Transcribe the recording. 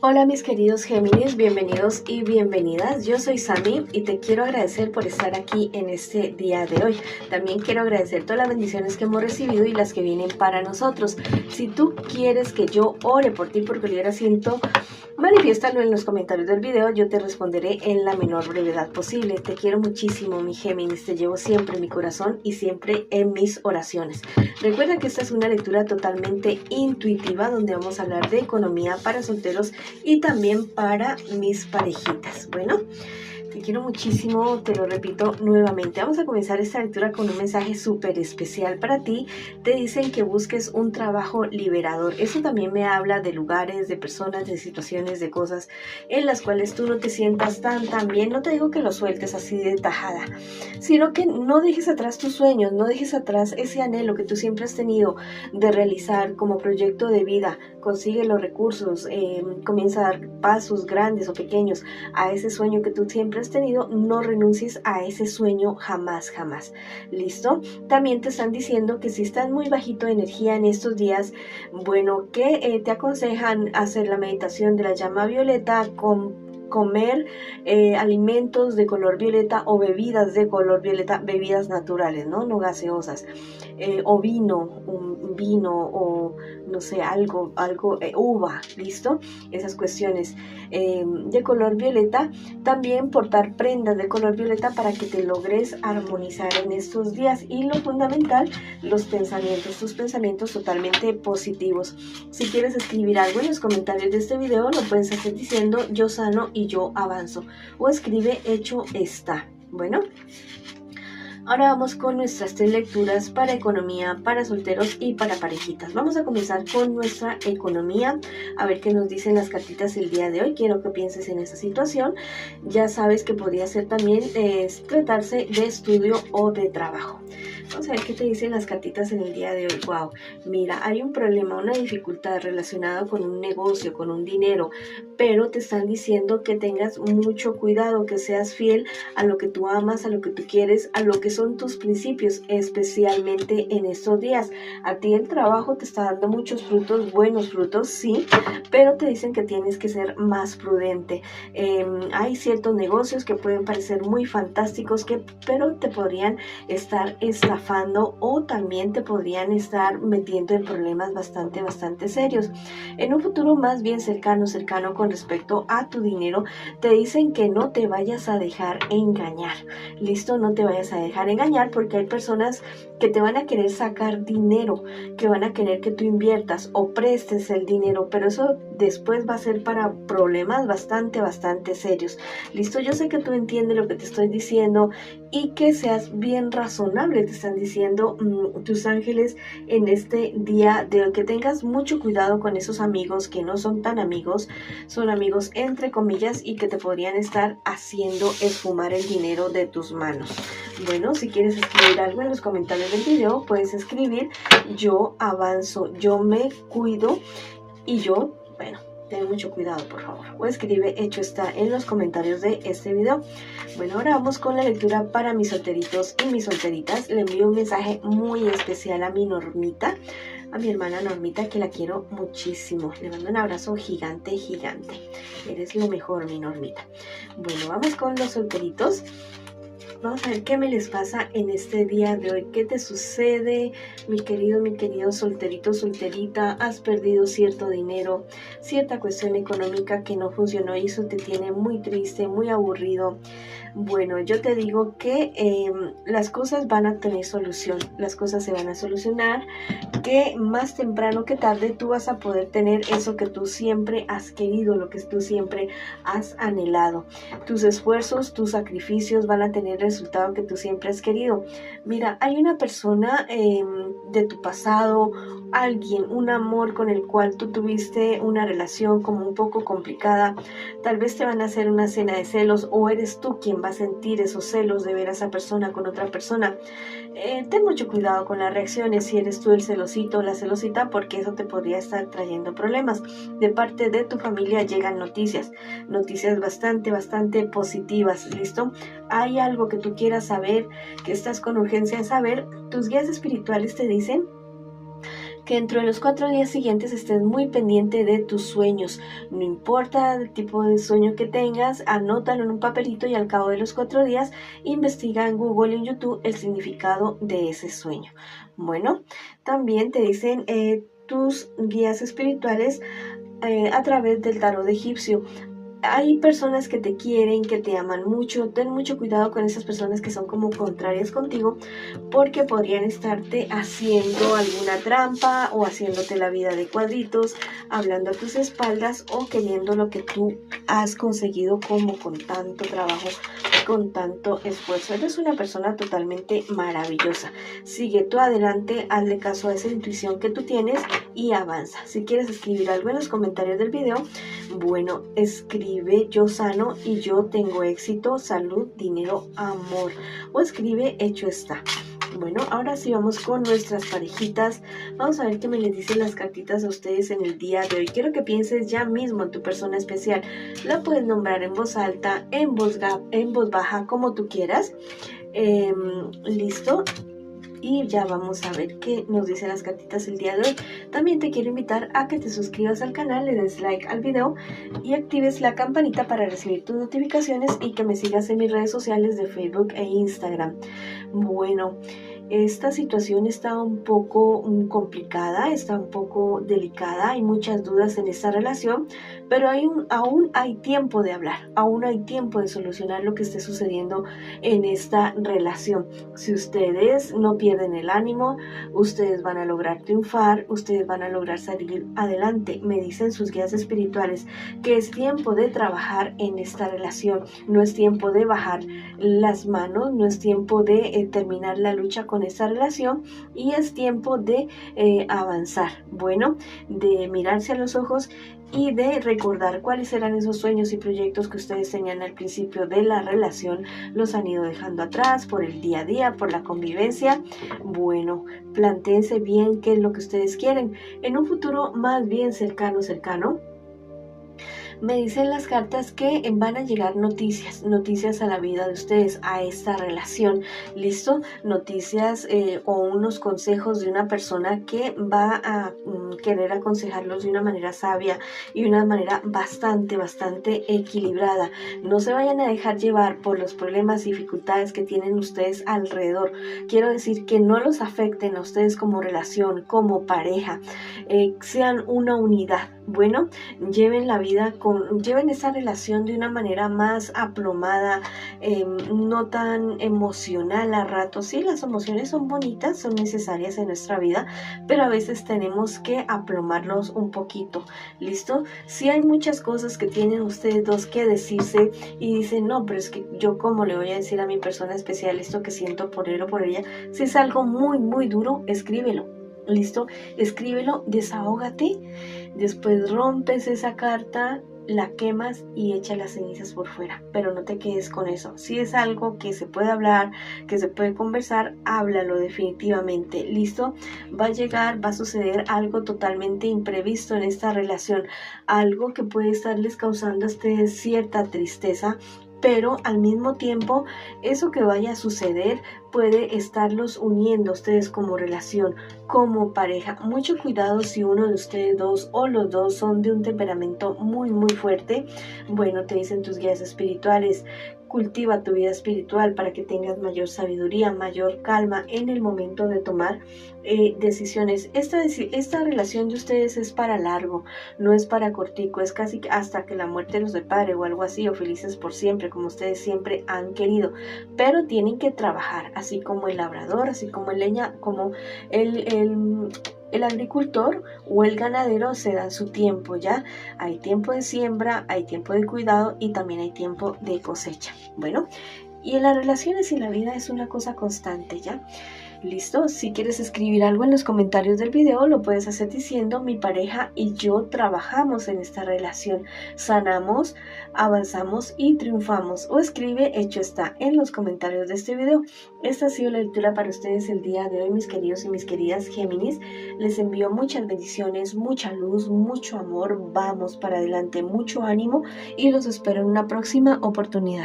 Hola mis queridos Géminis, bienvenidos y bienvenidas. Yo soy Sami y te quiero agradecer por estar aquí en este día de hoy. También quiero agradecer todas las bendiciones que hemos recibido y las que vienen para nosotros. Si tú quieres que yo ore por ti porque lo siento, manifiéstalo en los comentarios del video, yo te responderé en la menor brevedad posible. Te quiero muchísimo, mi Géminis, te llevo siempre en mi corazón y siempre en mis oraciones. Recuerda que esta es una lectura totalmente intuitiva donde vamos a hablar de economía para solteros y también para mis parejitas. Bueno, te quiero muchísimo, te lo repito nuevamente. Vamos a comenzar esta lectura con un mensaje súper especial para ti. Te dicen que busques un trabajo liberador. Eso también me habla de lugares, de personas, de situaciones, de cosas en las cuales tú no te sientas tan bien. No te digo que lo sueltes así de tajada, sino que no dejes atrás tus sueños, no dejes atrás ese anhelo que tú siempre has tenido de realizar como proyecto de vida. Consigue los recursos, comienza a dar pasos grandes o pequeños a ese sueño que tú siempre has tenido. No renuncies a ese sueño jamás, jamás. ¿Listo? También te están diciendo que si estás muy bajito de energía en estos días, bueno, que te aconsejan hacer la meditación de la llama violeta, comer alimentos de color violeta o bebidas de color violeta, bebidas naturales, no gaseosas, o un vino o no sé, algo uva, ¿listo? Esas cuestiones de color violeta. También portar prendas de color violeta para que te logres armonizar en estos días. Y lo fundamental, los pensamientos, tus pensamientos totalmente positivos. Si quieres escribir algo en los comentarios de este video, lo puedes hacer diciendo yo sano y yo avanzo, o escribe hecho está. Bueno, ahora vamos con nuestras 3 lecturas para economía, para solteros y para parejitas. Vamos a comenzar con nuestra economía, a ver qué nos dicen las cartitas el día de hoy. Quiero que pienses en esa situación. Ya sabes que podría ser también tratarse de estudio o de trabajo. Vamos a ver qué te dicen las cartitas en el día de hoy. Wow, mira, hay un problema, una dificultad relacionada con un negocio, con un dinero, pero te están diciendo que tengas mucho cuidado, que seas fiel a lo que tú amas, a lo que tú quieres, a lo que son tus principios, especialmente en estos días. A ti el trabajo te está dando muchos frutos, buenos frutos, sí, pero te dicen que tienes que ser más prudente. Hay ciertos negocios que pueden parecer muy fantásticos, pero te podrían estar estafando o también te podrían estar metiendo en problemas bastante serios. En un futuro más bien cercano con respecto a tu dinero, te dicen que no te vayas a dejar engañar. Listo, no te vayas a dejar engañar porque hay personas que te van a querer sacar dinero, que van a querer que tú inviertas o prestes el dinero, pero eso después va a ser para problemas bastante serios. Listo, yo sé que tú entiendes lo que te estoy diciendo y que seas bien razonable. Te están diciendo tus ángeles en este día de hoy que tengas mucho cuidado con esos amigos que no son tan amigos, son amigos entre comillas y que te podrían estar haciendo esfumar el dinero de tus manos. Bueno, si quieres escribir algo en los comentarios del video, puedes escribir yo avanzo, yo me cuido y yo, bueno, ten mucho cuidado, por favor. O escribe hecho está en los comentarios de este video. Bueno, ahora vamos con la lectura para mis solteritos y mis solteritas. Le envío un mensaje muy especial a mi Normita, a mi hermana Normita, que la quiero muchísimo. Le mando un abrazo gigante. Eres lo mejor, mi Normita. Bueno, vamos con los solteritos. Vamos a ver qué me les pasa en este día de hoy. ¿Qué te sucede, mi querido solterito, solterita? Has perdido cierto dinero, cierta cuestión económica que no funcionó y eso te tiene muy triste, muy aburrido. Bueno, yo te digo que las cosas van a tener solución, las cosas se van a solucionar, que más temprano que tarde tú vas a poder tener eso que tú siempre has querido, lo que tú siempre has anhelado. Tus esfuerzos, tus sacrificios van a tener el resultado que tú siempre has querido. Mira, hay una persona de tu pasado, alguien, un amor con el cual tú tuviste una relación como un poco complicada. Tal vez te van a hacer una cena de celos o eres tú quien va a sentir esos celos de ver a esa persona con otra persona. Ten mucho cuidado con las reacciones si eres tú el celosito o la celosita, porque eso te podría estar trayendo problemas. De parte de tu familia llegan noticias bastante positivas. ¿Listo? Hay algo que tú quieras saber, que estás con urgencia de saber. Tus guías espirituales te dicen que dentro de los 4 días siguientes estés muy pendiente de tus sueños. No importa el tipo de sueño que tengas, anótalo en un papelito y al cabo de los 4 días investiga en Google y en YouTube el significado de ese sueño. Bueno, también te dicen tus guías espirituales a través del tarot egipcio. Hay personas que te quieren, que te aman mucho. Ten mucho cuidado con esas personas que son como contrarias contigo, porque podrían estarte haciendo alguna trampa o haciéndote la vida de cuadritos, hablando a tus espaldas o queriendo lo que tú has conseguido como con tanto trabajo, con tanto esfuerzo. Eres una persona totalmente maravillosa. Sigue tú adelante, hazle caso a esa intuición que tú tienes y avanza. Si quieres escribir algo en los comentarios del video, bueno, escribe yo sano y yo tengo éxito, salud, dinero, amor, o escribe hecho está. Bueno, ahora sí vamos con nuestras parejitas. Vamos a ver qué me les dicen las cartitas a ustedes en el día de hoy. Quiero que pienses ya mismo en tu persona especial. La puedes nombrar en voz alta, en voz baja, como tú quieras. Listo. Y ya vamos a ver qué nos dicen las cartitas el día de hoy. También te quiero invitar a que te suscribas al canal, le des like al video y actives la campanita para recibir tus notificaciones y que me sigas en mis redes sociales de Facebook e Instagram. Bueno, esta situación está un poco complicada, está un poco delicada, hay muchas dudas en esta relación, pero aún hay tiempo de hablar, aún hay tiempo de solucionar lo que esté sucediendo en esta relación. Si ustedes no pierden el ánimo, ustedes van a lograr triunfar, ustedes van a lograr salir adelante. Me dicen sus guías espirituales que es tiempo de trabajar en esta relación, no es tiempo de bajar las manos, no es tiempo de terminar la lucha con esta relación y es tiempo de avanzar, bueno, de mirarse a los ojos y de recordar cuáles eran esos sueños y proyectos que ustedes tenían al principio de la relación. Los han ido dejando atrás por el día a día, por la convivencia. Bueno, plantéense bien qué es lo que ustedes quieren en un futuro más bien cercano. Me dicen las cartas que van a llegar noticias a la vida de ustedes, a esta relación, ¿listo? Noticias o unos consejos de una persona que va a querer aconsejarlos de una manera sabia y de una manera bastante equilibrada. No se vayan a dejar llevar por los problemas y dificultades que tienen ustedes alrededor. Quiero decir que no los afecten a ustedes como relación, como pareja, sean una unidad. Bueno, lleven esa relación de una manera más aplomada, no tan emocional a ratos. Sí, las emociones son bonitas, son necesarias en nuestra vida, pero a veces tenemos que aplomarlos un poquito, ¿listo? Sí, hay muchas cosas que tienen ustedes dos que decirse y dicen, no, pero es que yo cómo le voy a decir a mi persona especial esto que siento por él o por ella. Si es algo muy duro, escríbelo. ¿Listo? Escríbelo, desahógate, después rompes esa carta, la quemas y echa las cenizas por fuera, pero no te quedes con eso. Si es algo que se puede hablar, que se puede conversar, háblalo definitivamente. ¿Listo? Va a suceder algo totalmente imprevisto en esta relación, algo que puede estarles causando a ustedes cierta tristeza, pero al mismo tiempo eso que vaya a suceder puede estarlos uniendo a ustedes como relación, como pareja. Mucho cuidado si uno de ustedes dos o los dos son de un temperamento muy fuerte. Bueno, te dicen tus guías espirituales, cultiva tu vida espiritual para que tengas mayor sabiduría, mayor calma en el momento de tomar decisiones. Esta relación de ustedes es para largo, no es para cortico, es casi hasta que la muerte los separe o algo así, o felices por siempre, como ustedes siempre han querido, pero tienen que trabajar, así como el labrador, así como el leña, como el agricultor o el ganadero se dan su tiempo, ¿ya? Hay tiempo de siembra, hay tiempo de cuidado y también hay tiempo de cosecha. Bueno, y en las relaciones y la vida es una cosa constante, ¿ya? ¿Listo? Si quieres escribir algo en los comentarios del video, lo puedes hacer diciendo: mi pareja y yo trabajamos en esta relación, sanamos, avanzamos y triunfamos. O escribe hecho está en los comentarios de este video. Esta ha sido la lectura para ustedes el día de hoy, mis queridos y mis queridas Géminis. Les envío muchas bendiciones, mucha luz, mucho amor. Vamos para adelante, mucho ánimo y los espero en una próxima oportunidad.